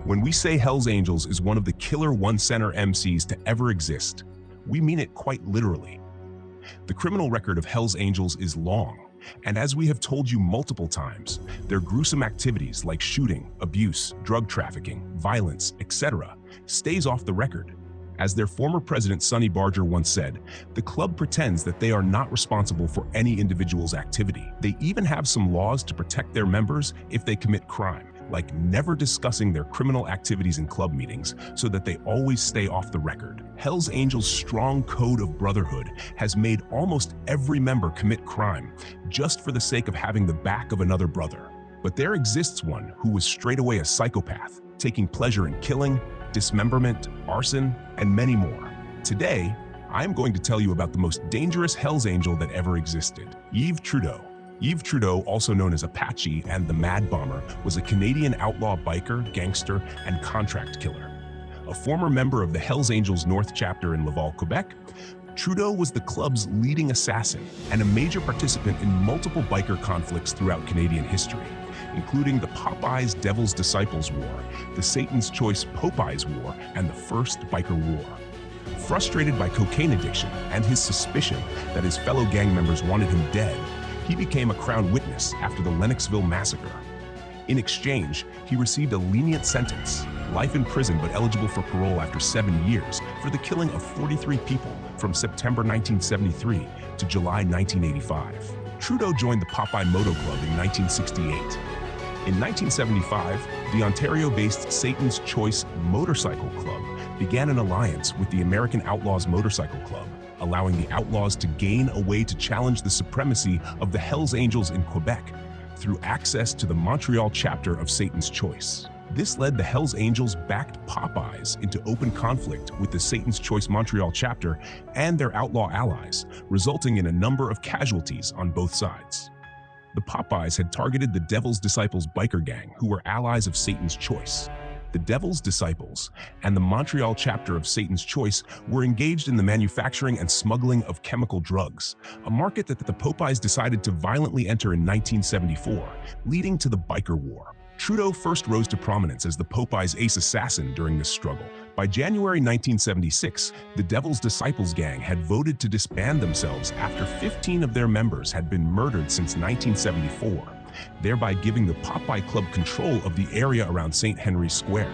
When we say Hell's Angels is one of the killer one-center MCs to ever exist, we mean it quite literally. The criminal record of Hell's Angels is long, and as we have told you multiple times, their gruesome activities like shooting, abuse, drug trafficking, violence, etc. stays off the record. As their former president Sonny Barger once said, the club pretends that they are not responsible for any individual's activity. They even have some laws to protect their members if they commit crime, like never discussing their criminal activities in club meetings so that they always stay off the record. Hell's Angels' strong code of brotherhood has made almost every member commit crime just for the sake of having the back of another brother. But there exists one who was straight away a psychopath, taking pleasure in killing, dismemberment, arson, and many more. Today, I'm going to tell you about the most dangerous Hell's Angel that ever existed, Yves Trudeau. Yves Trudeau, also known as Apache and the Mad Bomber, was a Canadian outlaw biker, gangster, and contract killer. A former member of the Hell's Angels North chapter in Laval, Quebec, Trudeau was the club's leading assassin and a major participant in multiple biker conflicts throughout Canadian history, including the Popeye's Devil's Disciples War, the Satan's Choice Popeyes War, and the First Biker War. Frustrated by cocaine addiction and his suspicion that his fellow gang members wanted him dead, he became a crown witness after the Lennoxville massacre. In exchange, he received a lenient sentence, life in prison but eligible for parole after 7 years, for the killing of 43 people from September 1973 to July 1985. Trudeau joined the Popeye Moto Club in 1968. In 1975, the Ontario-based Satan's Choice Motorcycle Club began an alliance with the American Outlaws Motorcycle Club, allowing the Outlaws to gain a way to challenge the supremacy of the Hells Angels in Quebec through access to the Montreal chapter of Satan's Choice. This led the Hells Angels-backed Popeyes into open conflict with the Satan's Choice Montreal chapter and their outlaw allies, resulting in a number of casualties on both sides. The Popeyes had targeted the Devil's Disciples biker gang, who were allies of Satan's Choice. The Devil's Disciples and the Montreal chapter of Satan's Choice were engaged in the manufacturing and smuggling of chemical drugs, a market that the Popeyes decided to violently enter in 1974, leading to the Biker War. Trudeau first rose to prominence as the Popeyes' ace assassin during this struggle. By January 1976, the Devil's Disciples gang had voted to disband themselves after 15 of their members had been murdered since 1974. Thereby giving the Popeye Club control of the area around St. Henry Square.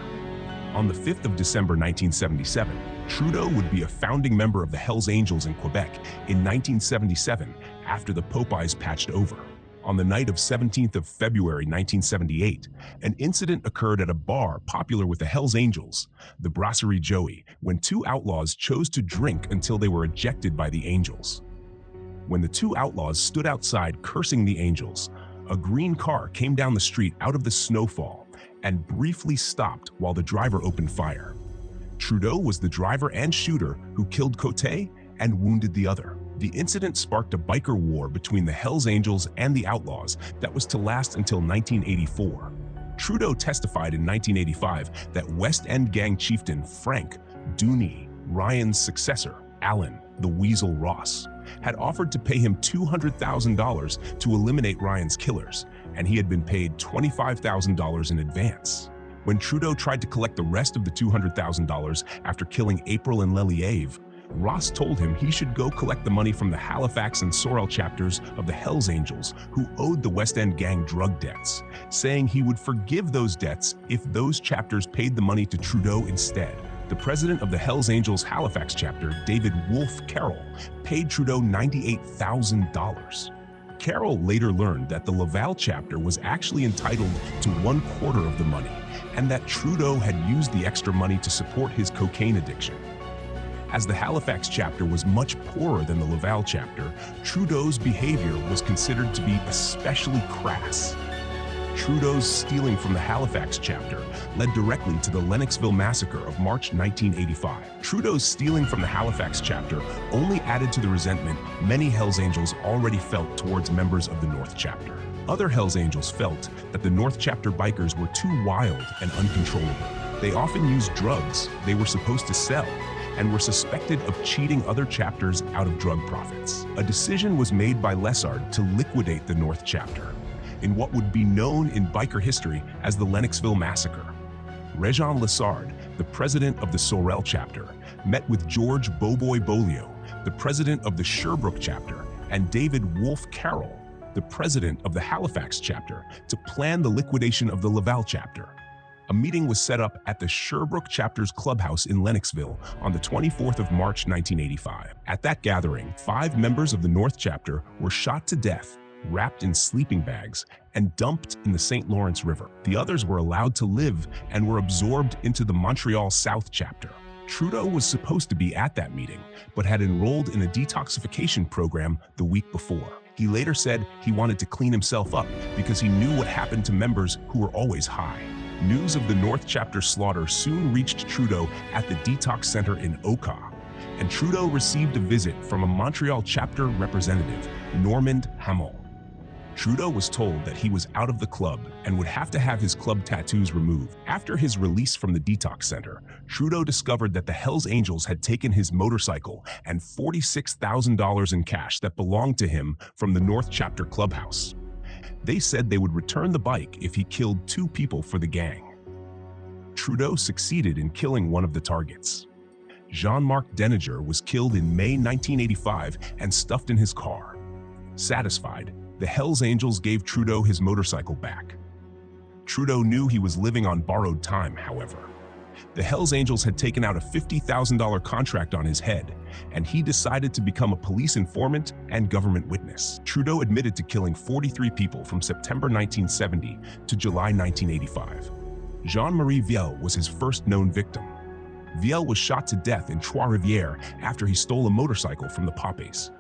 On the 5th of December 1977, Trudeau would be a founding member of the Hells Angels in Quebec in 1977 after the Popeyes patched over. On the night of 17th of February 1978, an incident occurred at a bar popular with the Hells Angels, the Brasserie Joey, when two outlaws chose to drink until they were ejected by the Angels. When the two outlaws stood outside cursing the Angels, a green car came down the street out of the snowfall and briefly stopped while the driver opened fire. Trudeau was the driver and shooter who killed Cote and wounded the other. The incident sparked a biker war between the Hells Angels and the Outlaws that was to last until 1984. Trudeau testified in 1985 that West End gang chieftain Frank Dooney, Ryan's successor, Alan the Weasel Ross, had offered to pay him $200,000 to eliminate Ryan's killers, and he had been paid $25,000 in advance. When Trudeau tried to collect the rest of the $200,000 after killing April and Lelièvre, Ross told him he should go collect the money from the Halifax and Sorel chapters of the Hells Angels who owed the West End gang drug debts, saying he would forgive those debts if those chapters paid the money to Trudeau instead. The president of the Hells Angels Halifax chapter, David Wolfe Carroll, paid Trudeau $98,000. Carroll later learned that the Laval chapter was actually entitled to 1/4 of the money, and that Trudeau had used the extra money to support his cocaine addiction. As the Halifax chapter was much poorer than the Laval chapter, Trudeau's behavior was considered to be especially crass. Trudeau's stealing from the Halifax chapter led directly to the Lennoxville massacre of March 1985. Trudeau's stealing from the Halifax chapter only added to the resentment many Hells Angels already felt towards members of the North chapter. Other Hells Angels felt that the North chapter bikers were too wild and uncontrollable. They often used drugs they were supposed to sell and were suspected of cheating other chapters out of drug profits. A decision was made by Lessard to liquidate the North chapter in what would be known in biker history as the Lennoxville Massacre. Régent Lessard, the president of the Sorel chapter, met with George Beauboy Beaulieu, the president of the Sherbrooke chapter, and David Wolfe Carroll, the president of the Halifax chapter, to plan the liquidation of the Laval chapter. A meeting was set up at the Sherbrooke chapter's clubhouse in Lennoxville on the 24th of March 1985. At that gathering, 5 members of the North chapter were shot to death, wrapped in sleeping bags, and dumped in the St. Lawrence River. The others were allowed to live and were absorbed into the Montreal South chapter. Trudeau was supposed to be at that meeting, but had enrolled in a detoxification program the week before. He later said he wanted to clean himself up because he knew what happened to members who were always high. News of the North chapter slaughter soon reached Trudeau at the detox center in Oka, and Trudeau received a visit from a Montreal chapter representative, Normand Hamel. Trudeau was told that he was out of the club and would have to have his club tattoos removed. After his release from the detox center, Trudeau discovered that the Hells Angels had taken his motorcycle and $46,000 in cash that belonged to him from the North chapter clubhouse. They said they would return the bike if he killed 2 people for the gang. Trudeau succeeded in killing one of the targets. Jean-Marc Deninger was killed in May 1985 and stuffed in his car. Satisfied, the Hells Angels gave Trudeau his motorcycle back. Trudeau knew he was living on borrowed time, however. The Hells Angels had taken out a $50,000 contract on his head, and he decided to become a police informant and government witness. Trudeau admitted to killing 43 people from September 1970 to July 1985. Jean-Marie Viel was his first known victim. Viel was shot to death in Trois-Rivières after he stole a motorcycle from the Papes.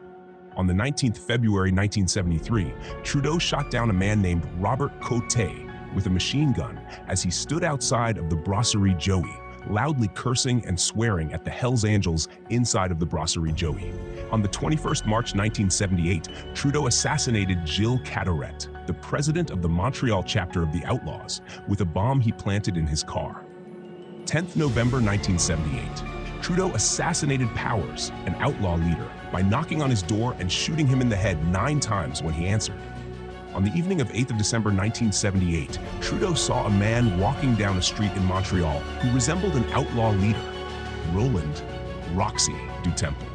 On the 19th February 1973, Trudeau shot down a man named Robert Cote with a machine gun as he stood outside of the Brasserie Joey, loudly cursing and swearing at the Hells Angels inside of the Brasserie Joey. On the 21st March 1978, Trudeau assassinated Gilles Cadoret, the president of the Montreal chapter of the Outlaws, with a bomb he planted in his car. 10th November 1978, Trudeau assassinated Powers, an outlaw leader, by knocking on his door and shooting him in the head 9 times when he answered. On the evening of 8th of December 1978, Trudeau saw a man walking down a street in Montreal who resembled an outlaw leader, Roland Roxy du Temple.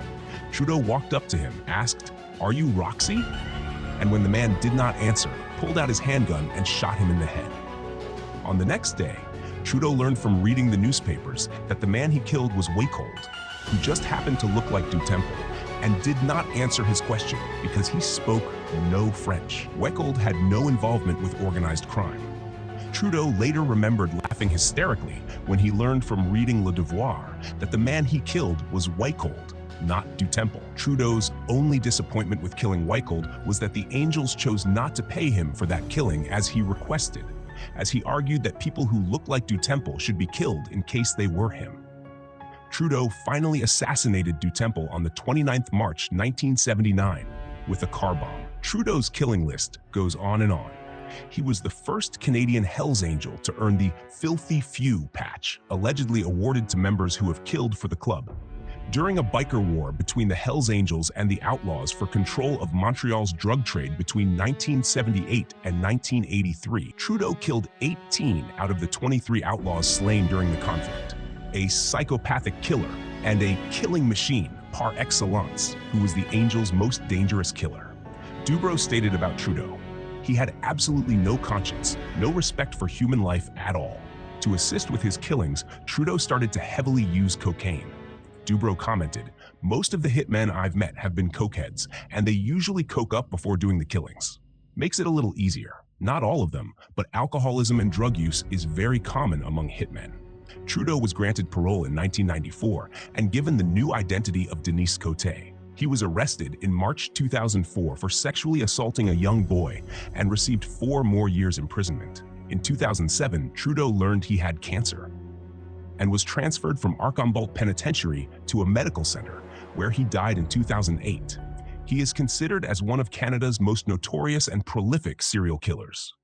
Trudeau walked up to him, asked, "Are you Roxy?" And when the man did not answer, pulled out his handgun and shot him in the head. On the next day, Trudeau learned from reading the newspapers that the man he killed was Wachold, who just happened to look like du Temple, and did not answer his question because he spoke no French. Wachold had no involvement with organized crime. Trudeau later remembered laughing hysterically when he learned from reading Le Devoir that the man he killed was Wachold, not du Temple. Trudeau's only disappointment with killing Wachold was that the Angels chose not to pay him for that killing as he requested, as he argued that people who looked like du Temple should be killed in case they were him. Trudeau finally assassinated du Temple on the 29th March 1979 with a car bomb. Trudeau's killing list goes on and on. He was the first Canadian Hells Angel to earn the Filthy Few patch, allegedly awarded to members who have killed for the club. During a biker war between the Hells Angels and the Outlaws for control of Montreal's drug trade between 1978 and 1983, Trudeau killed 18 out of the 23 outlaws slain during the conflict. A psychopathic killer and a killing machine par excellence, who was the Angels' most dangerous killer. Dubrow stated about Trudeau, "He had absolutely no conscience, no respect for human life at all. To assist with his killings, Trudeau started to heavily use cocaine." Dubrow commented, "Most of the hitmen I've met have been cokeheads, and they usually coke up before doing the killings. Makes it a little easier. Not all of them, but alcoholism and drug use is very common among hitmen." Trudeau was granted parole in 1994 and given the new identity of Denis Cote. He was arrested in March 2004 for sexually assaulting a young boy and received 4 more years imprisonment. In 2007, Trudeau learned he had cancer and was transferred from Archambault Penitentiary to a medical center, where he died in 2008. He is considered as one of Canada's most notorious and prolific serial killers.